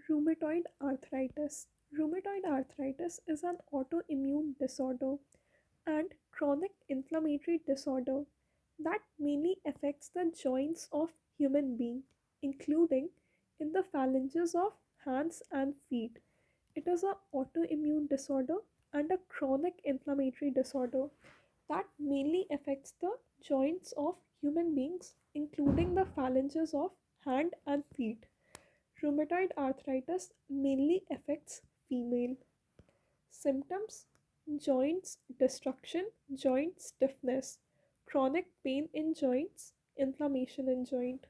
Rheumatoid arthritis. Rheumatoid arthritis is an autoimmune disorder and chronic inflammatory disorder that mainly affects the joints of human being, including in the phalanges of hands and feet. It is an autoimmune disorder and a chronic inflammatory disorder that mainly affects the joints of human beings, including the phalanges of hand and feet. Rheumatoid arthritis mainly affects female. Symptoms: joints destruction, joint stiffness, chronic pain in joints, inflammation in joint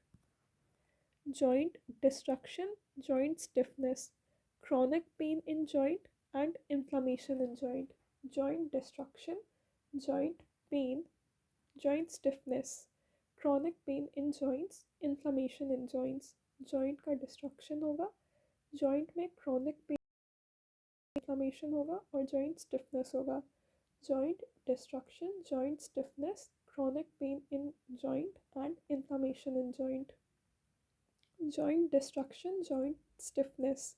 destruction, joint stiffness, chronic pain in joint, and inflammation in joint destruction, joint pain, joint stiffness, chronic pain in joints, inflammation in joint का destruction होगा, joint में chronic pain inflammation होगा और joint stiffness होगा. Joint destruction, joint stiffness, chronic pain in joint and inflammation in joint destruction, joint stiffness,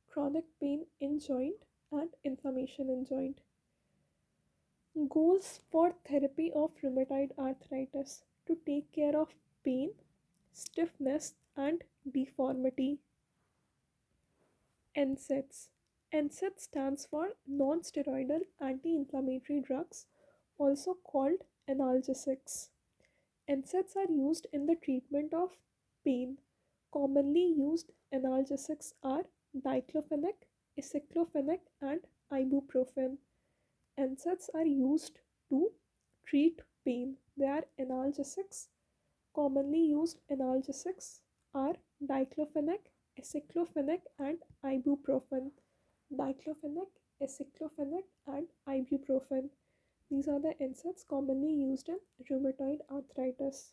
chronic pain in joint and inflammation in joint. Goals for therapy of rheumatoid arthritis: to take care of pain, stiffness and deformity. NSAIDs. NSAID stands for non-steroidal anti-inflammatory drugs, also called analgesics. NSAIDs are used in the treatment of pain. Commonly used analgesics are diclofenac, aceclofenac, and ibuprofen. NSAIDs are used to treat pain. They are analgesics. Commonly used analgesics are diclofenac, aceclofenac, and ibuprofen. Diclofenac, aceclofenac, and ibuprofen. These are the NSAIDs commonly used in rheumatoid arthritis.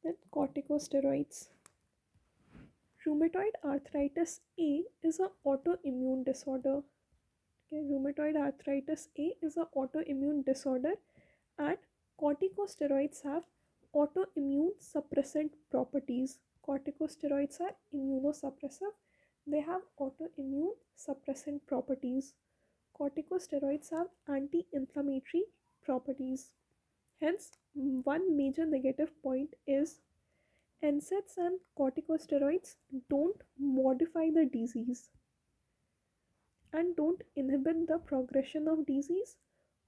Then corticosteroids. Rheumatoid arthritis A is an autoimmune disorder. Okay, rheumatoid arthritis A is an autoimmune disorder and corticosteroids have autoimmune suppressant properties. Corticosteroids are immunosuppressive. They have autoimmune suppressant properties. Corticosteroids have anti-inflammatory properties. Hence, one major negative point is NSAIDs and corticosteroids don't modify the disease and don't inhibit the progression of disease.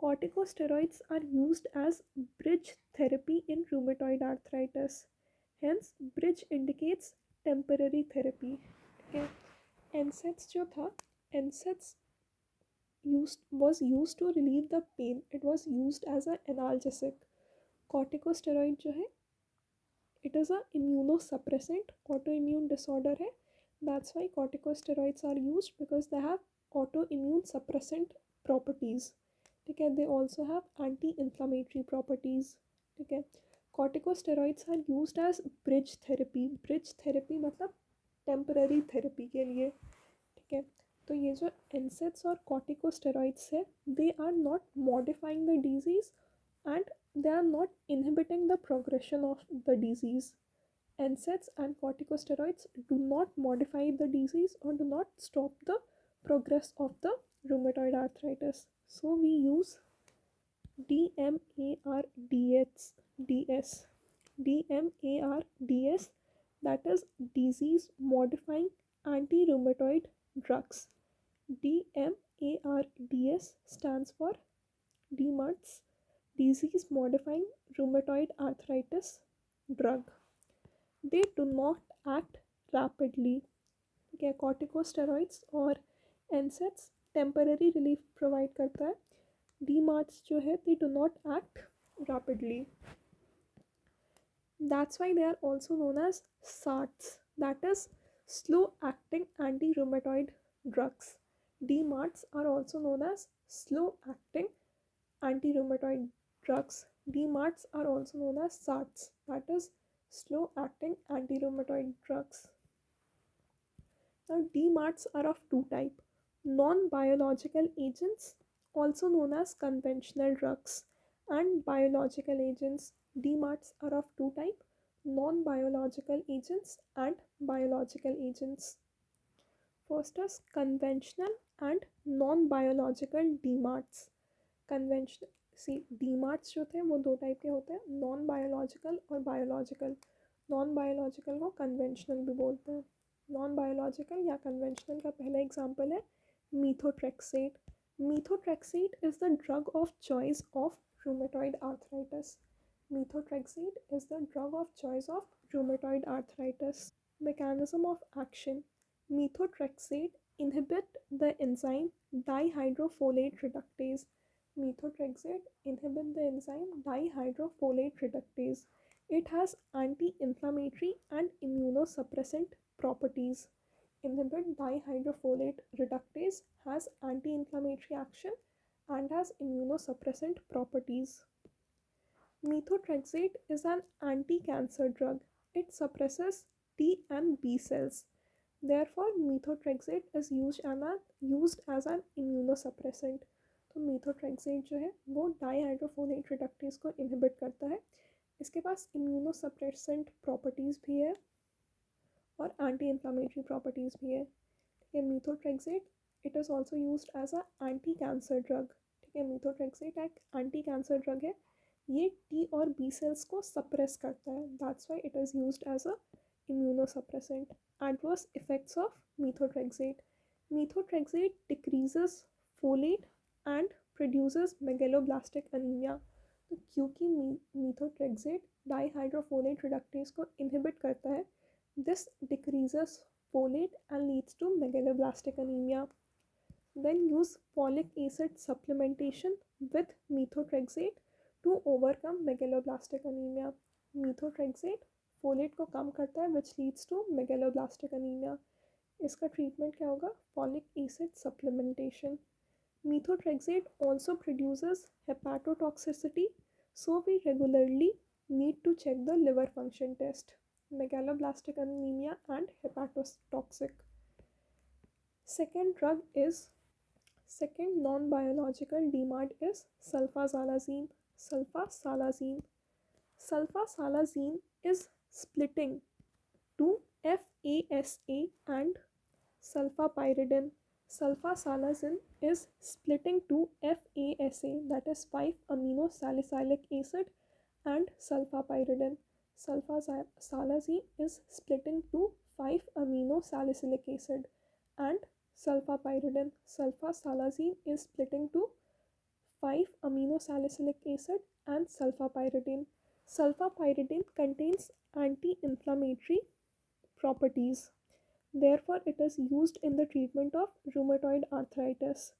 Corticosteroids are used as bridge therapy in rheumatoid arthritis. Hence, bridge indicates temporary therapy. Okay. NSAIDs जो था, NSAIDs was used to relieve the pain. It was used as an analgesic. Corticosteroid जो है, it is a immunosuppressant, autoimmune disorder है. That's why corticosteroids are used, because they have autoimmune suppressant properties. ठीक है. They also have anti-inflammatory properties. ठीक है. Corticosteroids are used as bridge therapy. Bridge therapy मतलब temporary therapy के लिए. ठीक है. तो ये जो NSAIDs और corticosteroids है, they are not modifying the disease and they are not inhibiting the progression of the disease. NSAIDs and corticosteroids do not modify the disease or do not stop the progress of the rheumatoid arthritis. So we use DMARDS, DMARDS, that is disease modifying anti-rheumatoid drugs. DMARDS stands for DMARDS, disease modifying rheumatoid arthritis drug. They do not act rapidly. Okay, corticosteroids और NSAIDs temporary relief provide करता है. DMARDs जो है, they do not act rapidly. That's why they are also known as SARTs, that is slow acting anti-rheumatoid drugs. DMARDs are also known as slow acting anti-rheumatoid drugs. DMARDs are also known as SARTs, that is slow acting anti-rheumatoid drugs. Now DMARDs are of two types: non-biological agents, also known as conventional drugs, and biological agents. DMARDs are of two types: Non-biological agents and biological agents. First is conventional and non-biological DMARDs. Conventional सी DMARDs जो थे वो दो type के होते हैं, non biological और biological. Non biological को कन्वेंशनल भी बोलते हैं। नॉन बायोलॉजिकल या कन्वेंशनल का पहला एग्जांपल है methotrexate. Methotrexate is the drug of choice of rheumatoid arthritis. Methotrexate is the drug of choice of rheumatoid arthritis. Mechanism of action. Methotrexate inhibit the enzyme dihydrofolate reductase. Methotrexate inhibit the enzyme dihydrofolate reductase. It has anti-inflammatory and immunosuppressant properties. Inhibit dihydrofolate reductase has anti-inflammatory action and has immunosuppressant properties. Methotrexate is an anti-cancer drug. It suppresses T and B cells. Therefore, methotrexate is used as an immunosuppressant. तो methotrexate जो है वो डाईहाइड्रोफोलेट reductase को inhibit करता है। इसके पास immunosuppressant properties भी है और एंटी इन्फ्लामेटरी प्रॉपर्टीज़ भी है। ठीक है, methotrexate it is also used as a anti cancer drug. ठीक है, methotrexate एक एंटी कैंसर ड्रग है। ये टी और बी सेल्स को सप्रेस करता है, that's why it is used as a immunosuppressant. Adverse effects of methotrexate. Methotrexate decreases folate and produces megaloblastic anemia. तो क्योंकि methotrexate dihydrofolate reductase को inhibit करता है, this decreases folate and leads to megaloblastic anemia. Then use folic acid supplementation with methotrexate to overcome megaloblastic anemia. Methotrexate folate को कम करता है which leads to megaloblastic anaemia. इसका ट्रीटमेंट क्या होगा? Folic acid supplementation. Methotrexate also produces hepatotoxicity, so we regularly need to check the liver function test. Megaloblastic anaemia and hepatotoxic. Second non-biological DMARD is sulfasalazine. Sulfasalazine. Sulfasalazine is splitting to FASA and sulfapyridine. Sulfasalazine is splitting to FASA, that is 5-amino salicylic acid, and sulfapyridine. Sulfasalazine is splitting to 5-amino salicylic acid and sulfapyridine. Sulfasalazine is splitting to 5-amino salicylic acid and sulfapyridine. Sulfapyridine contains anti-inflammatory properties. Therefore, it is used in the treatment of rheumatoid arthritis.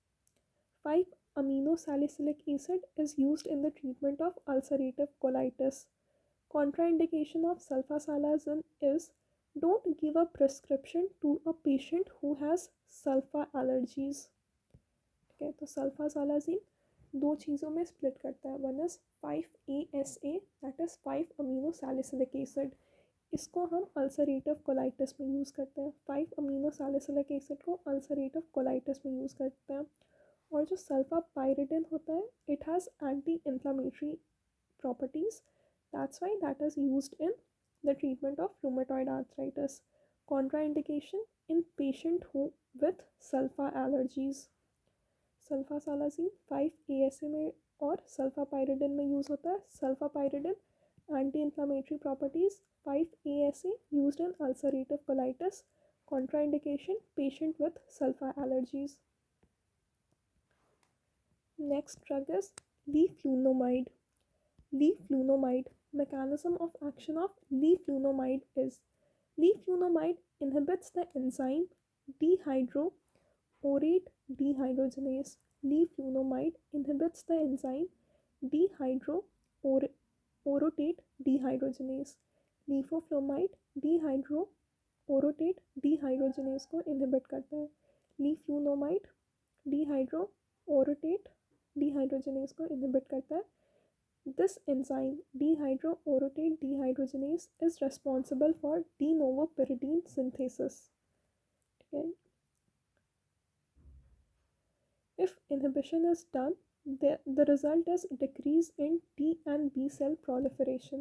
5-amino salicylic acid is used in the treatment of ulcerative colitis. Contraindication of sulfasalazine is don't give a prescription to a patient who has sulfa allergies. ठीक है, तो sulfasalazine दो चीज़ों में split करता है। One is 5-ASA that is five amino salicylic acid. इसको हम अल्सरेटिव कोलाइटिस में यूज़ करते हैं। 5-अमीनो सैलिसिलिक एसिड को अल्सरेटिव कोलाइटिस में यूज़ करते हैं। और जो सल्फापाइरिडिन होता है it has anti inflammatory properties, that's why that is used in the treatment of rheumatoid arthritis. Contraindication in patient who with sulfa allergies. Sulfasalazine 5-ASA में और सल्फापाइरिडिन में यूज़ होता है. Sulfapyridine anti inflammatory properties, 5-ASA used in ulcerative colitis. Contraindication patient with sulfa allergies. Next drug is leflunomide. Leflunomide. Mechanism of action of leflunomide is leflunomide inhibits the enzyme dehydroorate dehydrogenase. Leflunomide inhibits the enzyme dehydroorate dehydrogenase. Leflunomide dehydroorate dehydrogenase को inhibit करता है. Leflunomide dehydroorate dehydrogenase को inhibit करता है. This enzyme dehydroorate dehydrogenase is responsible for de novo pyridine synthesis. Okay. If inhibition is done, the result is decrease in T and B cell proliferation.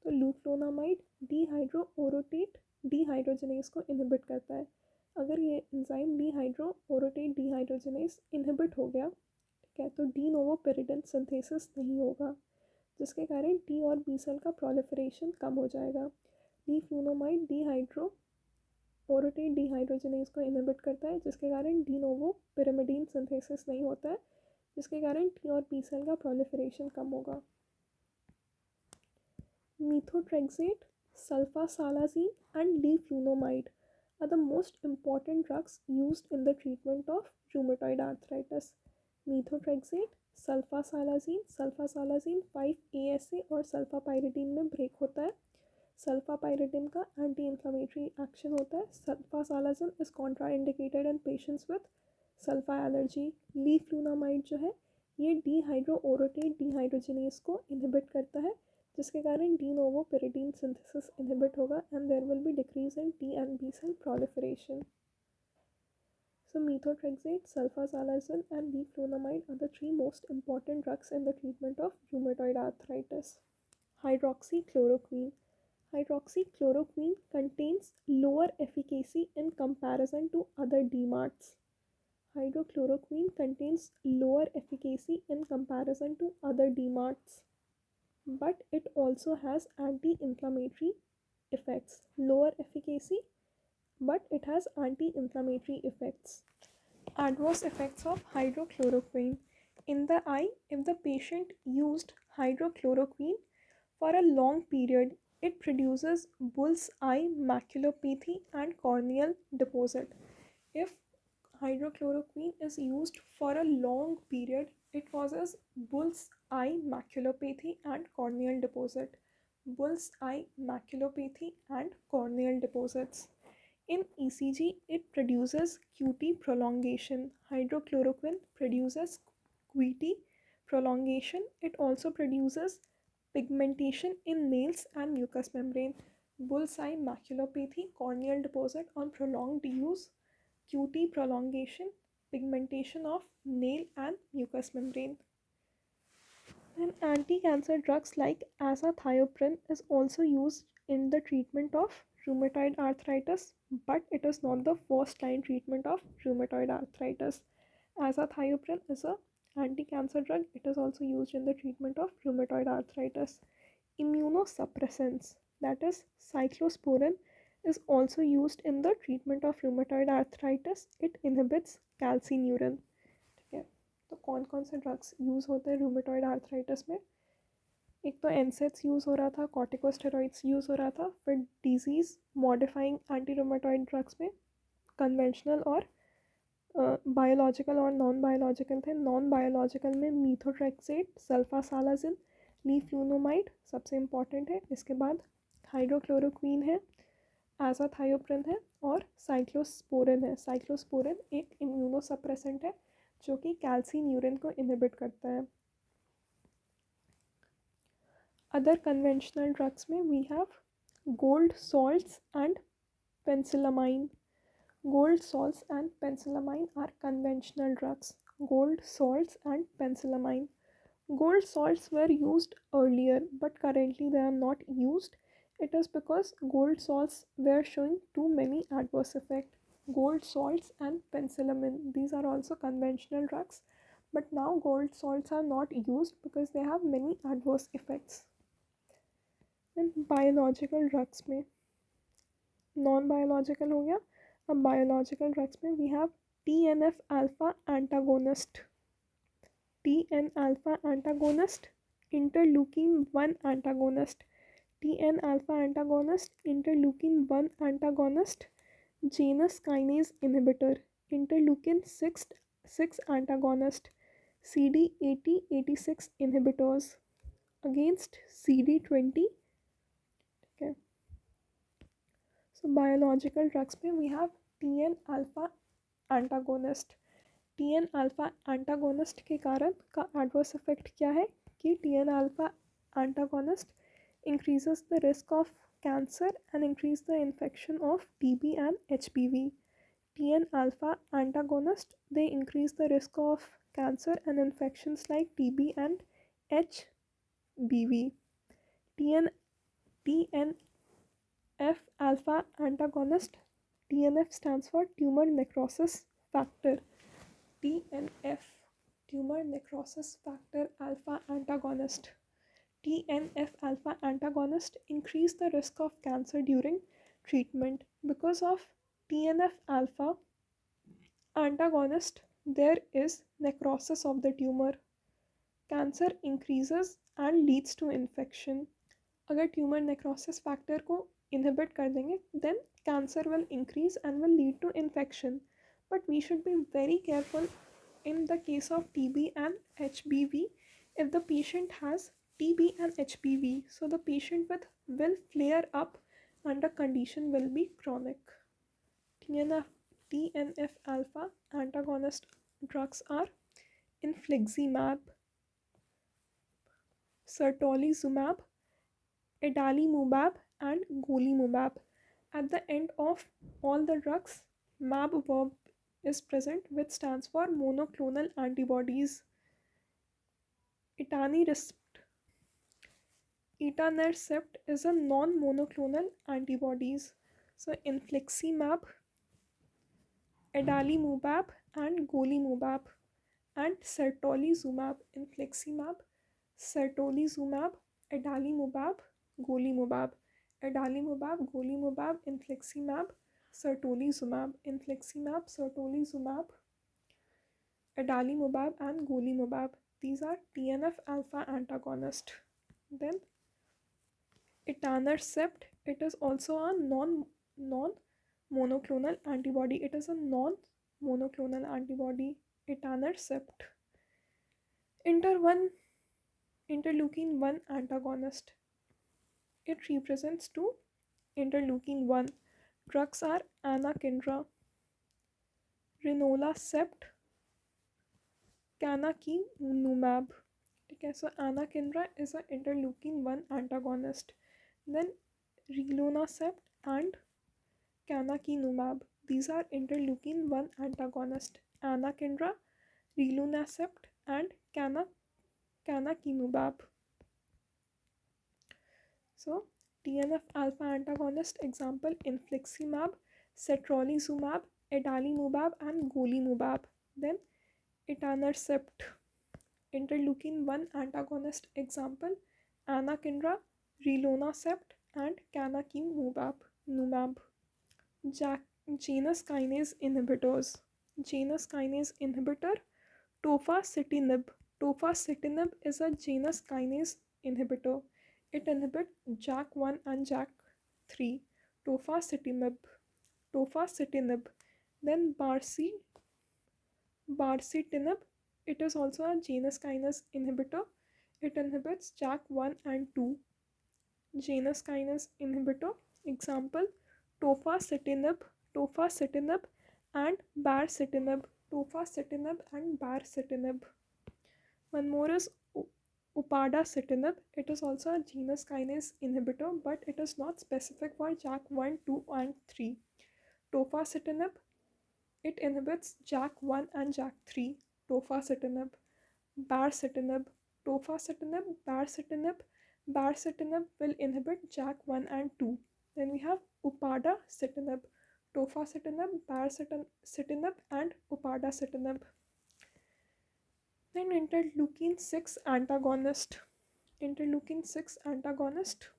तो तो लूफ्लोनामाइड डीहाइड्रोओरोटेट dehydrogenase को inhibit करता है। अगर ये एंजाइम डीहाइड्रोओरोटेट डीहाइड्रोजनेस इनहिबिट हो गया, ठीक है, तो डी नोवो पेरिडन सिंथेसिस नहीं होगा, जिसके कारण टी और बी सेल का प्रोलिफरेशन कम हो जाएगा। लूफ्लोनामाइड डीहाइड्रोओरोटेट डीहाइड्रोजनेस को इनहिबिट करता है, जिसके कारण डी नोवो पिरिमिडीन सिंथेसिस नहीं होता है, जिसके कारण टी और बी सेल का प्रोलिफरेशन कम होगा। Methotrexate, sulfasalazine, and leflunomide are the most important drugs used in the treatment of rheumatoid arthritis. Methotrexate, sulfasalazine 5-ASA और सल्फापाइरिडीन में ब्रेक होता है। सल्फापाइरिडीन का एंटी इन्फ्लामेटरी एक्शन होता है। Sulfasalazine is contraindicated in patients with sulfa allergy. Leflunomide जो है ये डीहाइड्रोओरोटेट डीहाइड्रोजनेस को इनहिबिट करता है, जिसके कारण de novo pyrimidine synthesis inhibit होगा and there will be decrease in T and B cell proliferation. So methotrexate, sulfasalazine and leflunomide are the three most important drugs in the treatment of rheumatoid arthritis. Hydroxychloroquine. Hydroxychloroquine contains lower efficacy in comparison to other DMARDs. Hydrochloroquine contains lower efficacy in comparison to other DMARDs, but it also has anti-inflammatory effects. Lower efficacy, but it has anti-inflammatory effects. Adverse effects of hydrochloroquine. In the eye, if the patient used hydrochloroquine for a long period, it produces bull's eye maculopathy and corneal deposit. If hydrochloroquine is used for a long period, it causes bull's eye maculopathy and corneal deposit. Bull's eye maculopathy and corneal deposits. In ECG, it produces QT prolongation. Hydrochloroquine produces QT prolongation. It also produces pigmentation in nails and mucous membrane. Bull's eye maculopathy, corneal deposit on prolonged use, QT prolongation, pigmentation of nail and mucous membrane. And anti-cancer drugs like azathioprine is also used in the treatment of rheumatoid arthritis, but it is not the first line treatment of rheumatoid arthritis. Azathioprine is an anti-cancer drug. It is also used in the treatment of rheumatoid arthritis. Immunosuppressants, that is cyclosporin, is also used in the treatment of rheumatoid arthritis. It inhibits calcineurin. ठीक है, तो कौन कौन से drugs use होते हैं rheumatoid arthritis में? एक तो एनसेट्स यूज़ हो रहा था, कॉर्टिकोस्टेरॉइड्स यूज़ हो रहा था, फिर disease modifying anti rheumatoid drugs में कन्वेंशनल और बायोलॉजिकल और नॉन बायोलॉजिकल थे। नॉन बायोलॉजिकल में मीथोट्रेक्सेट, सल्फासालाजिन, लीफ्लूनोमाइड सबसे इम्पॉर्टेंट है। इसके बाद हाइड्रोक्लोरोक्वीन है, एजाथायोप्रिन है और साइक्लोस्पोरिन है। साइक्लोस्पोरिन एक इम्यूनोसप्रेसेंट है जो कि कैल्सीन्यूरिन को इनहिबिट करता है। अदर कन्वेंशनल ड्रग्स में we have gold salts and penicillamine. Gold salts and penicillamine are conventional drugs. Gold salts and penicillamine. Gold salts were used earlier, but currently they are not used. It is because gold salts were showing too many adverse effects. Gold salts and penicillamine, these are also conventional drugs, but now gold salts are not used because they have many adverse effects. And biological drugs में non-biological हो गया. अब biological drugs में we have TNF alpha antagonist, TN alpha antagonist, interleukin 1 antagonist, TN alpha antagonist, interleukin 1 antagonist, Janus kinase inhibitor, interleukin 6 antagonist, CD80-86 inhibitors against CD20. Okay. So biological drugs में we have TN alpha antagonist. TN alpha antagonist के कारण का adverse effect क्या है कि TN alpha antagonist increases the risk of cancer and increase the infection of TB and HPV. TN alpha antagonist, they increase the risk of cancer and infections like TB and HBV. TNF alpha antagonist. TNF stands for tumor necrosis factor. TNF, tumor necrosis factor alpha antagonist. TNF alpha antagonist increase the risk of cancer during treatment. Because of TNF alpha antagonist, there is necrosis of the tumor. Cancer increases and leads to infection. अगर tumour necrosis factor को inhibit कर देंगे then cancer will increase and will lead to infection. But we should be very careful in the case of TB and HBV if the patient has TB and HBV. So the patient will flare up and the condition will be chronic. TNF alpha antagonist drugs are infliximab, certolizumab, adalimumab and golimumab. At the end of all the drugs, MAB verb is present, which stands for monoclonal antibodies. Etanercept is a non-monoclonal antibodies. So infliximab, adalimumab and golimumab, and certolizumab. Infliximab, certolizumab, adalimumab, golimumab. Adalimumab, golimumab, infliximab, certolizumab. Infliximab, certolizumab, adalimumab and golimumab. These are TNF alpha antagonist. Then etanercept, it is also a non-monoclonal antibody. It is a non-monoclonal antibody. Etanercept. Interleukin 1 antagonist. It represents to interleukin 1. Drugs are anakinra, rinolacept, canakinumab. Okay, so anakinra is an interleukin 1 antagonist. Then rilonacept and canakinumab. These are interleukin 1 antagonist. Anakinra, rilonacept and canakinumab. So TNF alpha antagonist example infliximab, cetrolizumab, adalimumab and golimumab. Then etanercept, interleukin 1 antagonist example anakinra, rilonacept and canakinumab. Janus kinase inhibitors. Janus kinase inhibitor tofacitinib. Tofacitinib is a Janus kinase inhibitor. It inhibits JAK1 and JAK3. Tofacitinib. Then baricitinib. It is also a Janus kinase inhibitor. It inhibits JAK1 and 2. Janus kinase inhibitor. Example tofacitinib and baricitinib. Tofacitinib and baricitinib. One more is upadacitinib. It is also a Janus kinase inhibitor, but it is not specific for JAK1, 2 and 3. Tofacitinib, it inhibits JAK1 and JAK3. Tofacitinib. Baricitinib. Baricitinib will inhibit JAK1 and 2. Then we have upadacitinib. Tofacitinib, baricitinib and upadacitinib. Then interleukin 6 antagonist. Interleukin 6 antagonist.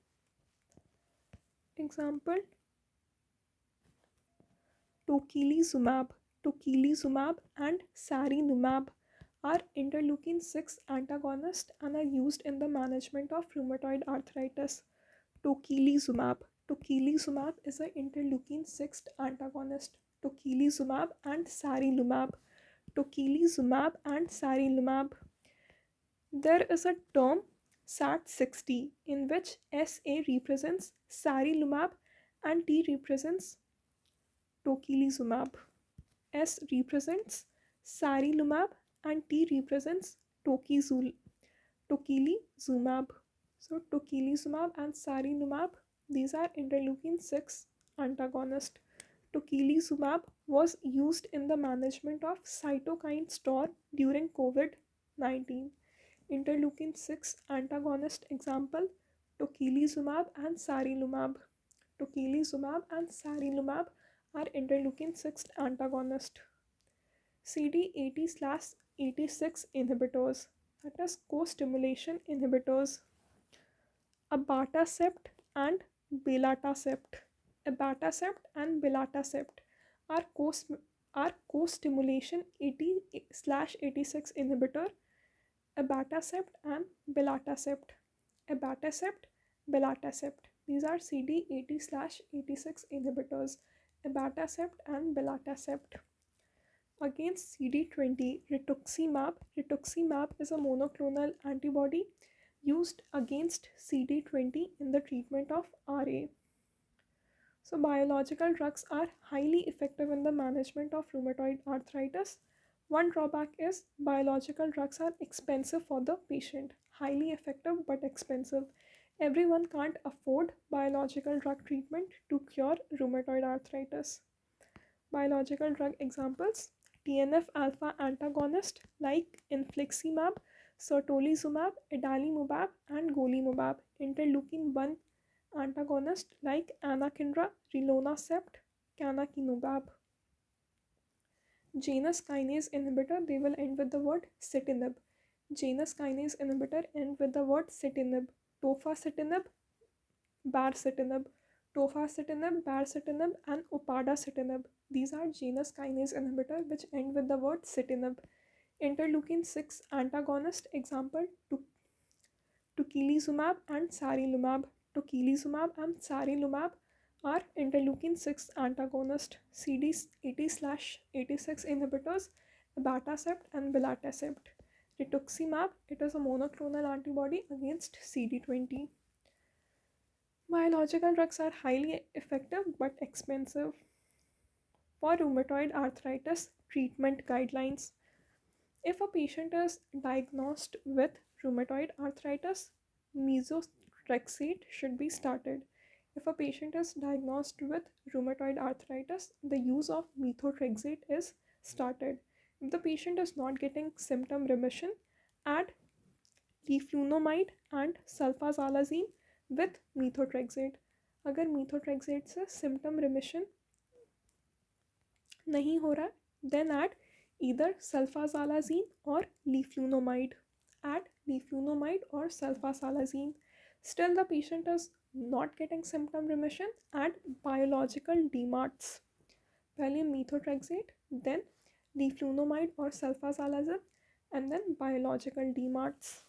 Example tocilizumab and sarinumab are interleukin 6 antagonists and are used in the management of rheumatoid arthritis. Tocilizumab is an interleukin 6 antagonist. Tocilizumab and sarinumab. There is a term SAT60 in which SA represents sarilumab and T represents tocilizumab. S represents sarilumab and T represents tocilizumab. So tocilizumab and sarilumab, these are interleukin 6 antagonists. Tocilizumab was used in the management of cytokine storm during COVID-19. Interleukin 6 antagonist example Tocilizumab and sarilumab. Tocilizumab and sarilumab are interleukin 6 antagonist. CD80/86 inhibitors, that is co-stimulation inhibitors. Abatacept and belatacept. Abatacept and belatacept are co are co-stimulation 80/86 inhibitor. Abatacept and belatacept. Abatacept, belatacept. These are CD80/86 inhibitors. Abatacept and belatacept. Against CD20, rituximab. Rituximab is a monoclonal antibody used against CD20 in the treatment of RA. So, biological drugs are highly effective in the management of rheumatoid arthritis. One drawback is biological drugs are expensive for the patient. Highly effective but expensive. Everyone can't afford biological drug treatment to cure rheumatoid arthritis. Biological drug examples: TNF alpha antagonist like infliximab, certolizumab, adalimumab, and golimumab. Interleukin 1 antagonist like anakinra, rilonacept, canakinumab. Janus kinase inhibitor, they will end with the word citinib. Janus kinase inhibitor end with the word citinib. Tofacitinib, baricitinib. Tofacitinib, baricitinib, and upadacitinib. These are Janus kinase inhibitor which end with the word citinib. Interleukin 6 antagonist example tocilizumab and sarilumab. Tocilizumab and sarilumab are interleukin 6 antagonist. CD80/86 inhibitors, abatacept and belatacept. Rituximab, it is a monoclonal antibody against CD20. Biological drugs are highly effective but expensive. For rheumatoid arthritis treatment guidelines, if a patient is diagnosed with rheumatoid arthritis, methotrexate should be started. If a patient is diagnosed with rheumatoid arthritis, the use of methotrexate is started. If the patient is not getting symptom remission, add leflunomide and sulfasalazine with methotrexate. अगर methotrexate से symptom remission नहीं हो रहा है, then add either sulfasalazine or leflunomide. Add leflunomide or sulfasalazine. Still the patient is not getting symptom remission, add biological DMARDs. पहले methotrexate, then leflunomide or sulfasalazine, and then biological DMARDs.